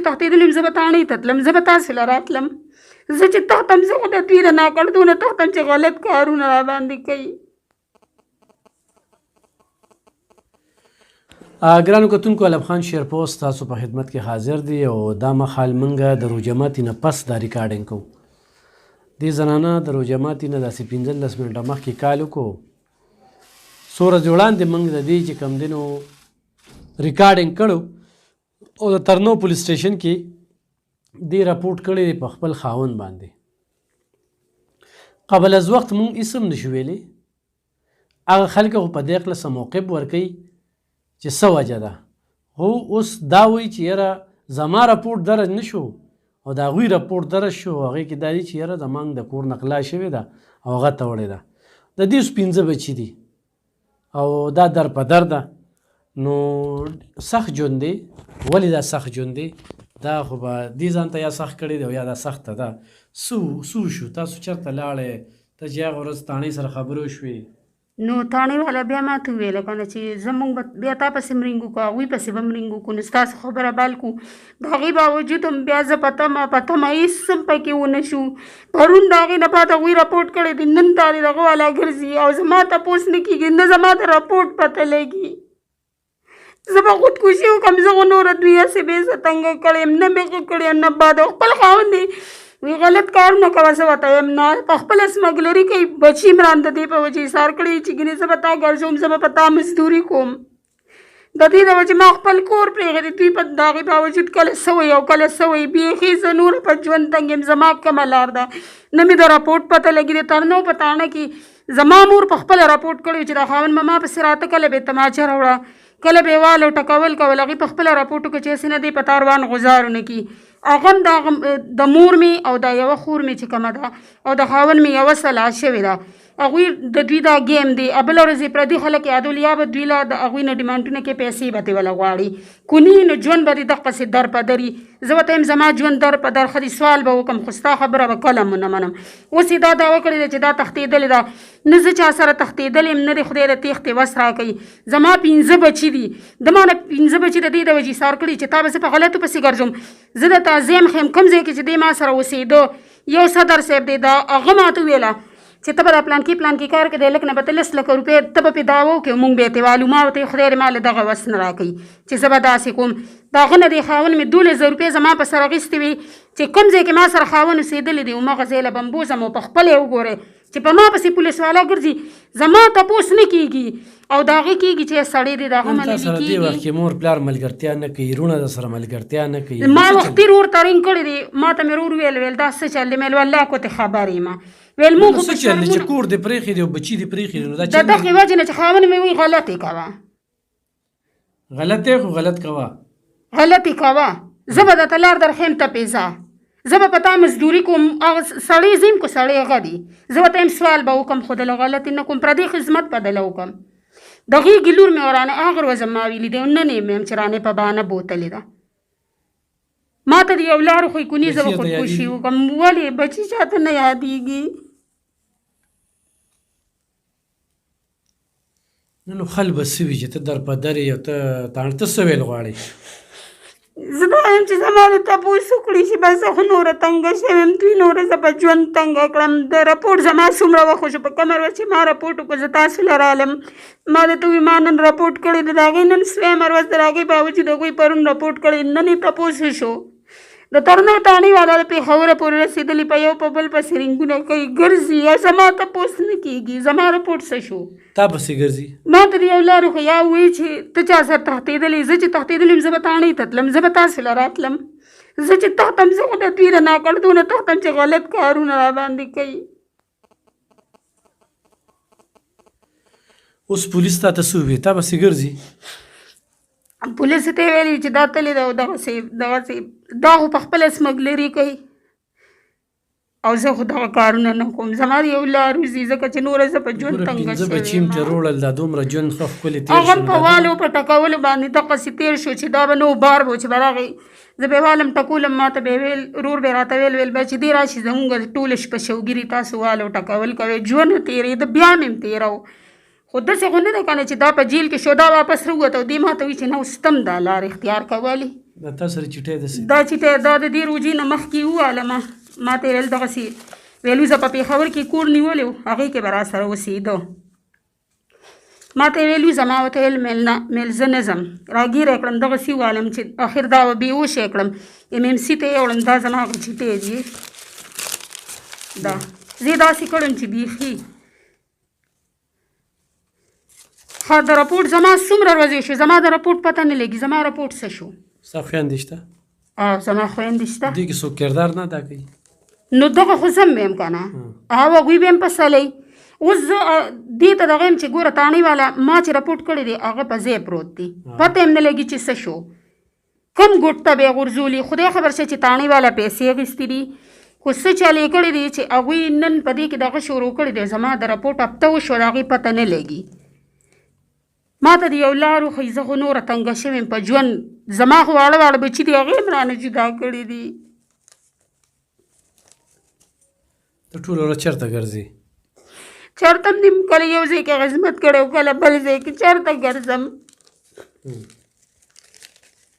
تښتېدلي یم زه به تاڼې ته تلم، زه به تاسې له راتلم. زه چې تښتم زه خو د دوی د ناکړدو نه تښتم چې غلط کارونه راباندې کوي. ګرانو کتونکو، علم خان شیرپوست تاسو په خدمت کې حاضر دی او دا مهال موږ د روژه ماتي نه پس دا ریکارډینګ کوو. دې زنانه د روژه ماتي نه داسې 15 منټه مخکې کال وکړو. څو ورځې وړاندې موږ د دې چې کوم دی نو ریکارډینګ کړو او د ترنو پولیس سټیشن کې دې راپورټ کړی دی په خپل خاوند باندې. قبل از وخت موږ اسم نشو ویلی. هغه خلک خو په دې هکله څه موقف ورکوي چې څه وجه ده، خو اوس دا وایي چې یاره زما راپورټ درج نه شو او د هغوی راپورټ درج شو. هغې کې دا دي چې یاره زموږ د کور نه غلا شوې ده او هغه ته وړې ده. د دې اوس 15 بچي دي او دا در په در ده. نو سخت ژوند دی. ولې دا سخت ژوند دی؟ دا خو به دې ځان ته یا سخت کړی دی او یا دا سخته ده. څه شو؟ تاسو چېرته لاړئ؟ ته چې هغه ورځ تاڼۍ سره خبرې وشوې نو تاڼۍ والا بیا ماته وویله که نه چې زموږ به بیا تا پسې مرینګ وکړو، هغوی پسې به مرینګ وکړو. نو ستاسو خبره بال کړو. د هغې باوجود هم بیا زه په تمه هېڅ هم پکې ونه شو. پرون د هغې نه بعد هغوی راپورټ کړی دی، نن تا د دغه والا ګرځي او زما تپوس نه کېږي، نه زما د راپورټ پته لګي. زه به خودکشي وکړم. زه خو نوره دوی هسې بې زه تنګه کړی یم، نه مې ښه کړی یم نه بد. او خپل خاوند دی وی غلط کارونه کوه، زه ورته وایم نه. په خپله سمګلري کوي، بچي م رانه د دې په وجې ایثار کړی چې ګینې زه به تا ګرځوم، زه به په تا مزدوري کوم. د دې د وجې ما خپل کور پرېښی دی. دوی په د هغې باوجود کله څه وایي او کله څه وایي. بیخي زه نوره په ژوند تنګ یم. زما کومه لار ده؟ نه مې د راپورټ پته لګي. د ترنو په تاڼه کې زما مور په خپله راپورټ کړی چې دا خاوند ما پسې راته کله به یې تماچه راوړه، کله به یې واله ټکول کول. هغې په خپله راپورټ وکړه چې هسې نه دی په تا روان غزارونه کي. هغه هم د مور مې او دا یوه خور مې چې کومه ده او د خاوند مې یوه سلا شوې ده. هغوی د دوی دا گیم دی. بله ورځ یې پردي خلک یادول، یا به دوی له د هغوی نه ډیمانډونه کې پیسې به ترې وله غواړي. کوني نو ژوند به دې دغسې در په در وي. زه ورته یم زما ژوند در په در ښه دي، سوال به وکړم خو ستا خبره به کله ونه منم. اوس یې دا دعوه کړې ده چې دا تښتېدلې ده. نه زه چا سره تښتېدلې یم، نه د خدای د تېښتې وس راکوي. زما 15 بچي دي. د ما نه 15 بچي د دې د وجې ایثار کړي چې تا به زه په غلطو پسې ګرځم. زه د تعظیم ښیم کوم ځای کې چې دی ما سره اوسېده. یو صدر صاحب دی، دا هغه ماته وویله چې ته به دا پلانکي کار کې دی لږ نه به ته 10 لکه روپۍ ته به پرې دعوه وکړې، موږ به یې ترې والو. ما ورته خدای دې ما له دغه وس نه راکوي چې زه به داسې کوم. د هغه نه دې خاوند مې 12,000 روپۍ زما په سر اخیستې وي چې کوم ځای کې ما سره خاوند اوسېدلی دی همغه ځای له به م بوځم او په خپله یې وګورئ چې په ما پسې پولیس والا ګرځي. زما تپوس نه کېږي او د هغې کېږي چې سړی دی د هغه منلي سره دې وخت کې مور پلار ملګرتیا نه کوي، وروڼه در سره ملګرتیا نه کوي. ما وختي رور ترین کړی دی. ما ته مې ورور ویل دا څه چل دی؟ مې والله کو ته خبر یم. ویل موږ څه چل دی چې کور دې پرېښی دی او بچي دې پرېښي دي؟ نو دا د دغې وجې نه چې خاوند مې وایي غلطې کوه، غلط دی خو غلط کوه، غلطې کوه. زه به درته لار درښیم ته پرې ځه. زه به په تا مزدوري کوم. هغه سړی زیم کو سړی هغه دی. زه ورته یم سوال به وکړم خو دله غلطې نه کوم، پردې خدمت به دله وکړم. د غېږې لور مې ورانه هغه ورځ ما ویلي دی او نن یې مې هم چې رانې په بهانه بوتلې ده. ما ته د یو لار خو کوني زه به خودکشي وکړم. ولې بچي چاته نه یادېږي؟ نو خل به څه وي چې ته در په در یې او ته ته څه ویل غواړې؟ زه دا یم چې زما د تپوس وکړي چې بس زه خو نوره تنګه شوې یم. دوی نوره زه په ژوند تنګه کړم. د راپورټ زما څومره وخت وشو په کومه ورځ چې ما راپورټ وکړو زه تاسو له رالم. ما درته ووایي ما نن راپورټ کړی دی. د هغې نن سویمه ورځ د هغې باوجود هغوی پرون راپورټ کړی، نن یې تپوس وشو. د ترنو تاڼۍ والا د پېښوره پورې رسېدلي په یو په بل پسې رنګونه کوي ګرځي او زما تپوس نه کېږي. زما راپورټ څه شو؟ تا پسې ګرځي. ما ته د یو لارو خو یا ووایي چې ته چا سره تښتېدلې. زه چې تښتېدلې یم زه به تاڼۍ ته تلم، زه به تاسې له راتلم. زه چې تښتم زه خو د دوی د ناکړدو نه تښتم چې غلط کارونه راباندې کوي. اوس پولیس تا ته څه وویل؟ تا پسې ګرځي؟ پولیسو ته یې ویلي چې دا تللی ده او دغسې دا خو په خپله سمګلري کوي او زه خو دغه کارونه نه کوم. زما د یو لار وځي ځکه چې نوره زه په ژوند تنګه شوې یم. 15 بچي م ترې وړل، دا دومره ژوند ښه ښکلې تېر هغه په والو په ټکولو باندې دغسې تېر شو چې دا به نو بار به چې به راغی زه به یې والم ټکولم. ما ته به یې ویل ورور به یې راته ویل به چې دې راشي زمونږ ټوله شپه شوګیري تاسو والو ټکول کوئ. ژوند تېرېده بیا مې هم تېرو خو داسې خو نه ده که نه چې دا په جیل کې شو دا واپس راووت او دې ما ته وایي چې نه اوس ته هم دا لار اختیار کولی. دا تا سره چټۍ داسې دا چټۍ دا د دې روژې نه مخکې وواله ما ته یې ویل دغسې ویلو زه په پېښور کې کور نیولی و هغې کې به را سره اوسېده ما ته یې ویلو زما ورته ویل میل زه نه ځم راګیره کړم دغسې ووالم چې اخر دا بېهوشه یې کړم MMC ته یې وړم دا زما هغه چټۍ دي دا زه یې داسې کړم چې بیخي ښه د رپورټ زما څومره ورځې شو زما د رپورټ پته نه لګي زما رپورټ څه شو ستا خویندې شته زما خویندې شته دوی کې څوک کردار نه ادا کوي نو دغه خو زه هم ویم که نه هغوی به هم په سلی اوس زه دې ته دغه یم چې ګوره تاڼۍ والا ما چې رپورټ کړی دی هغه په ځای پروت دی پته هم نه لګي چې څه شو کوم ګوټ ته به یې غورځولي خدای خبر شه چې تاڼۍ والا پیسې اخیستې دي خو څه چل یې کړی دی چې هغوی نن په دې کې دغه شروع کړی دی زما د رپورټ هفته وشوه د هغې پته نه لګي ما ته د یو لارو خو زه خو نوره تنګه شوې یم په ژوند زما خو واړه واړه بچي دي هغې هم رانه جدا کړي دي ته ټوله ورځ چېرته ګرځې چېرته هم دې کله یو ځای کې خدمت کړی او کله بل ځای کې چېرته ګرځم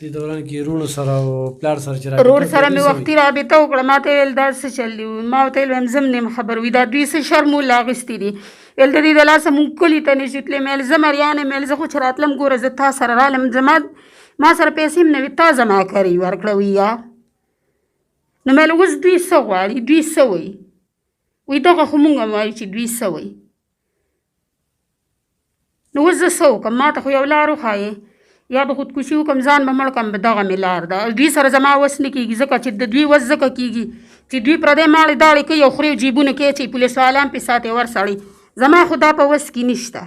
دې دوران کې وروڼو سره او پلار سره چې ورور سره مې وختي رابطه وکړه ما ته یې ویل دا څه چل دي ما ورته ویل وایم زه هم نه یم خبر وي دا دوی څه شرمول اخیستي دي ویل د دې د لاسه مونږ کلي ته نشو تللی مې ویل زه مریان یم ویل زه خو چې راتلم ګوره زه تا سره رالم ما سره پیسې هم نه وي تا زما کري ورکړه وي یا نو مې ویل اوس دوی څه غواړي دوی څه وایي وایي دغه خو مونږ هم وایو چې دوی څه وایي نو اوس زه څه وکړم ما ته خو یو لار وښایې یا به خودکشي وکړم ځان به مړ کړم دغه مې لار ده دوی سره زما وس نه کېږي ځکه چې د دوی وس ځکه کېږي چې دوی پردی ماړې داړې کوي او خوري او جیبونه کې اچوي پولیس والان پې ساتي ورسړي زما خو دا په وس کې نشته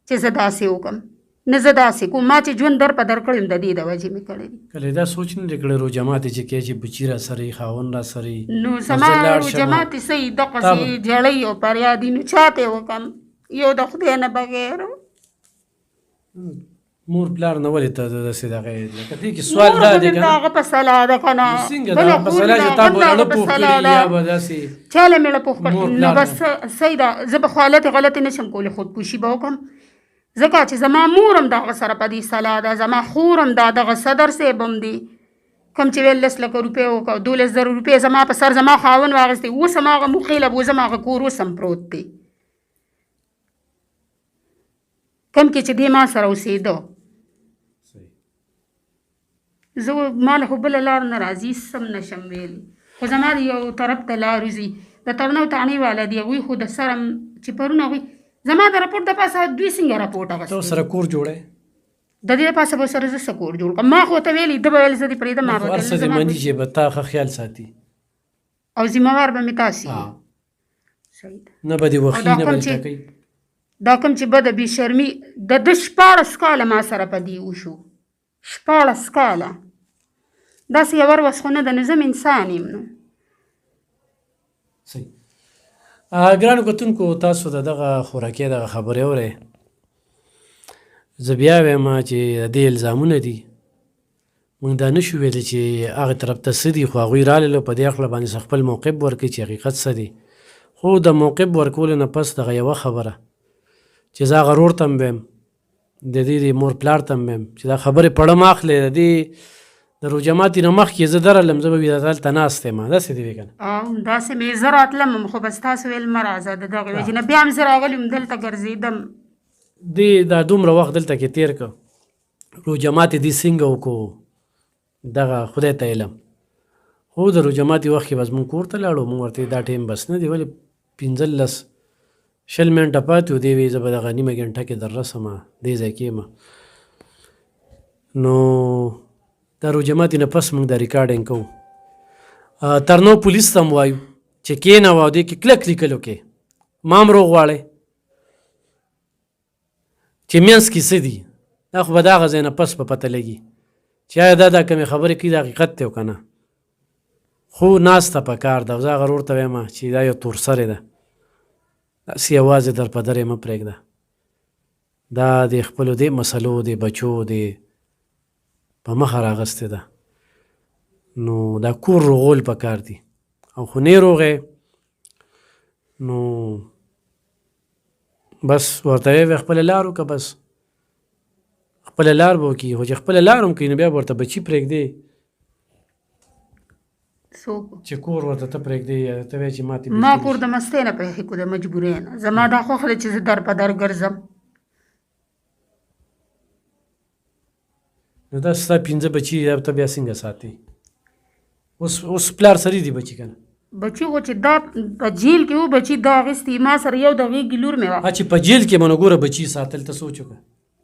چې زه داسې وکړم نه زه داسې کوم ما چې ژوند در په در کړی یم د دې د وجې مې کړی دي کله دا سوچ نه دی کړی روژه ماتې چې کې چې بچي را سره یي خاوند را سره یي نو زما روژه ماتې څه یي دقسې جړۍ او فریادي نو چاته یې وکړم یو د خدای نه بغیر مور پلار نه ولې ته داسې دغه لکه دې کې سوال دا دی که نه هغه په سلا ده که نه څنګه دا په سلا چې تا به اړه پوښ کړي یا به داسې چاله مې اړه پوښ کړي نو بس صحیح ده زه به خو غلطې نشم کولی خودکشي به وکړم ځکه چې زما مور هم دغه سره په دې سلا ده زما خور هم دا دغه صدر صاحب هم دی کوم چې ویل 10 لکه روپۍ وکړه 12,000 روپۍ زما په سر زما خاوند واخیستې اوس هم هغه مخیله به اوس هم هغه کور اوس هم پروت دی کوم کې چې دې ما سره اوسېده زه ماله خو بله لار نه راځي سم نشم ویلی خو زما د یو طرف ته لار وځي د ترنو تاڼۍ والا دي هغوی خو د سره چې پرون هغوی زما د رپورټ د پاسه دوی څنګه رپورټ اخیستی ته سره کور جوړی د دې د پاسه به سره زه څه کور جوړ کړم ما خو ورته ویلي ده به ویل زه دې پرېږدم ما به هر څه دې مني چې به تا ښه خیال ساتي او ذمهوار به مې تاسې صحیح ده نه به دې وخي نه به دې ټکوي دا کوم چې بده بې شرمي د 14 کاله ما سره په دې وشو 14 کاله داسې یو وروس خو نه ده نو زه م انسان یم نو صحیح ګرانو کتونکو تاسو د دغه خوراکي دغه خبرې اورئ زه بیا وایم چې د دې الزامونه دي موږ دا نشو ویلی چې هغې طرف ته څه دي خو هغوی راللو په دې هکله باندې خپل موقف ورکوي چې حقیقت څه دی خو د موقف ورکولو نه پس دغه یوه خبره چې زه هغه رور ته هم ویم د دې د مور پلار ته هم ویم چې دا خبرې پړم اخلې د دې د روژه ماتې نه مخکې زه درغلم زه به وي دلته ناست یم داسې دې وی که نه داسې مې زه راتلم خو بس تاسو ویل مه راځه د دغې وجې نه بیا هم زه راغلی وم دلته ګرځېدم دې دا دومره وخت دلته کې تېر کړ روژه ماتې دې څنګه وکړو دغه خدای ته علم خو د روژه ماتې وخت کې بس مونږ کور ته لاړو مونږ ورته دا ټایم بس نه دی ولې 15-20 منټه پاتې و دی وی زه به دغه نیمه ګنټه کې در رسمه دې ځای کې یم نو دا روژه ماتې نه پس مونږ دا ریکارډینګ کوو ترنو پولیس ته هم وایو چې کېنوه او دې کې کلک لیکلو کې ما هم روغ غواړئ چې منځ کې څه دي دا خو به د هغه ځای نه پس په پته لګي چې آیا دا کومې خبرې کوي د حقیقت دی او که نه خو ناسته په کار ده زه هغه ورور ته وایم چې دا یو تورسرې ده داسې یوازې در په در یې مه پرېږده دا د خپلو دې مسلو د بچو د په مخه راغستې ده نو دا کور روغول په کار دي او خو نه روغې نو بس ورته یې خپله لار وکړه بس خپله لار به وکړي، خو چې خپله لار هم کوي نو بیا به ورته بچي پرېږدې څوک چې کور ورته ته پرېږدې یا ته وایې چې ماتې ما کور د مستۍ نه پرېښې کړو، د مجبورۍ نه. زما دا خوښه ده چې زه در په در ګرځم. نو دا ستا 5 بچي ته بیا څنګه ساتي؟ اوس پلار سړي دي بچي که نه؟ بچي خو چې دا په جیل کې و بچي دا اخیستي ما سره یو د غېږې لور مې وه. چې په جیل کې به نو ګوره بچي ساتل ته سوچ وکړه.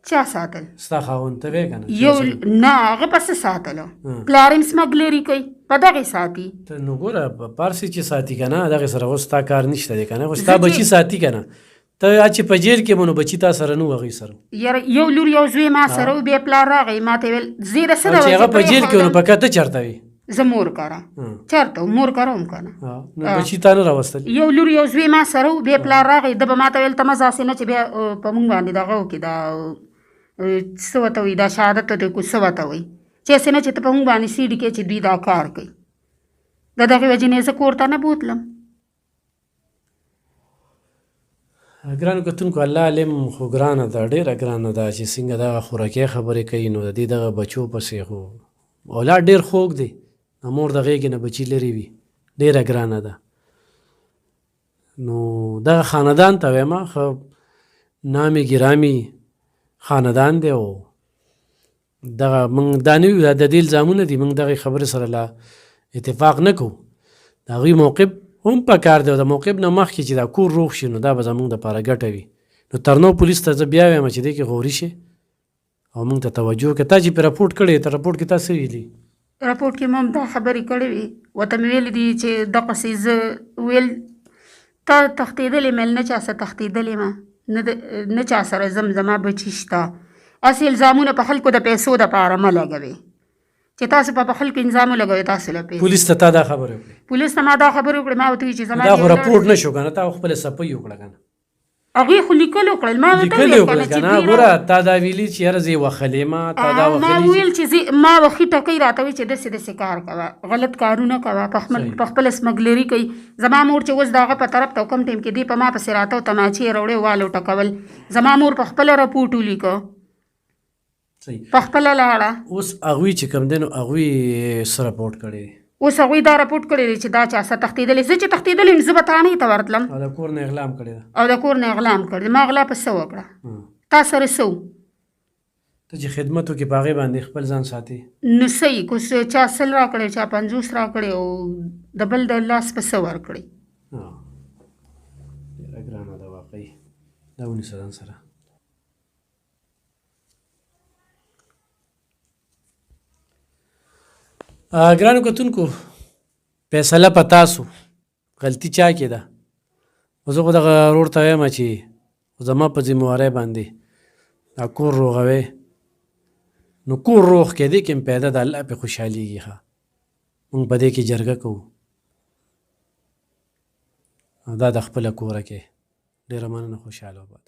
چا ساتل؟ ستا خاوند ته وایې که نه؟ یو نه هغه پسې ساتلو. پلار یې سمګلري کوي په دغې ساتي. ته نو ګوره پارسي چې ساتي که نه دغې سره خو ستا کار نشته دی که نه، خو ستا بچي ساتي که نه. ته چې په جیل کې به نو بچي تا سره نه و هغوی سره یاره یو لور یو زوی ما سره و بیا پلار راغی ما ته ویل زیره څه ډول چې هغه په جیل کې و نو په ته چېرته وي؟ زه مور کره چېرته و مور کره هم که نه نو بچي تا نه راوستل؟ یو لور یو زوی ما سره و بیا پلار راغی ده به ما ته ویل ته مه ځاسې نه چې بیا په مونږ باندې دغه وکړي دا څه ورته وایي دا شهادت ورته کو څه ورته وایي چې هسې نه چې ته په مونږ باندې سیډ کې چې دوی دا کار کوي. د دغې وجې نه زه کور ته نه بوتلم. ګرانو کتونکو الله علم خو ګرانه ده، ډېره ګرانه ده چې څنګه دغه خوراکي خبرې کوي نو د دې دغه بچو پسې خو اولاد ډېر خوږ دی، د مور د غېږې نه بچي لرې وي ډېره ګرانه ده. نو دغه خاندان ته وایم ښه نامې ګرامي خاندان دی او دغه موږ دا نه وي د دې الزامونه دي موږ دغې خبرې سره لا اتفاق نه کوو. د هغوی موقف هم په کار دی او د موقف نه مخکې چې دا کور روغ شي نو دا به زموږ دپاره ګټه وي. نو ترنو پولیس ته زه بیا وایم چې دې کې غوري شي او موږ ته توجه وکړه. تا چې پرې راپورټ کړی ته راپورټ کې تا څه ویلي؟ راپورټ کې ما هم دا خبرې کړې وي ورته مې ویلي دي چې دقسې زه ویل تا تښتېدلې مې نه چا سره تښتېدلې ما نه چا سره ځم زما بچي شته. هسې الزامونه په خلکو د پیسو دپاره مه لګوئ چې تاسو په خلکو الزام ولګوئ تاسو له پیسې. پولیس ته تا دا خبرې وکړې؟ پولیس ته ما دا خبرې وکړې ما ورته ویل چې زما دا خو راپورټ نه شو که نه، تا خو خپله صفۍ وکړه که نه؟ هغوی خو لیکل وکړل ما ورته لیکل وکړل که نه. ګوره تا دا ویلي چې یاره زه یې وښلې ما تا دا ما ویل چې ما وخي ټکۍ راته وایي چې داسې داسې کار کوه غلط کارونه کوه په خپله سمګلري کوي. زما مور چې اوس د هغه په طرف ته کم ټایم کې دی په ما پسې راته و تماچې یې راوړې والو ټکول. زما مور په خپله راپورټ ولیکه په خپله لاړه. اوس هغوی چې کوم دی نو هغوی څه راپورټ کړی دی؟ اوس هغوی دا راپورټ کړی دی چې دا چا سره تښتېدلی زه چې تښتېدلی یم زه به تانۍ ته ورتلم او د کور نه اغلام کړی ده او د کور نه اغلام کړی ما غلا په څه وکړه تا سره څه ته چې خدمت وکړې په هغې باندې خپل ځان ساتي نو صحیح کو چا 100 راکړی چا 50 راکړی او د بل د لاس په څه ورکړی. ډېره ګرانه ده واقعي دا ونیسه ځان سره. ګرانو کتونکو فیصله په تاسو غلطي چا کې ده. زه خو دغه ورور ته وایم چې زما په ذمهوارۍ باندې دا کور روغوي نو کور روغ کېدی کې پیدا د الله پې خوشحالېږي. ښه موږ په دې کې جرګه کوو دا د خپله کوره کې ډېره مننه خوشحاله وباد.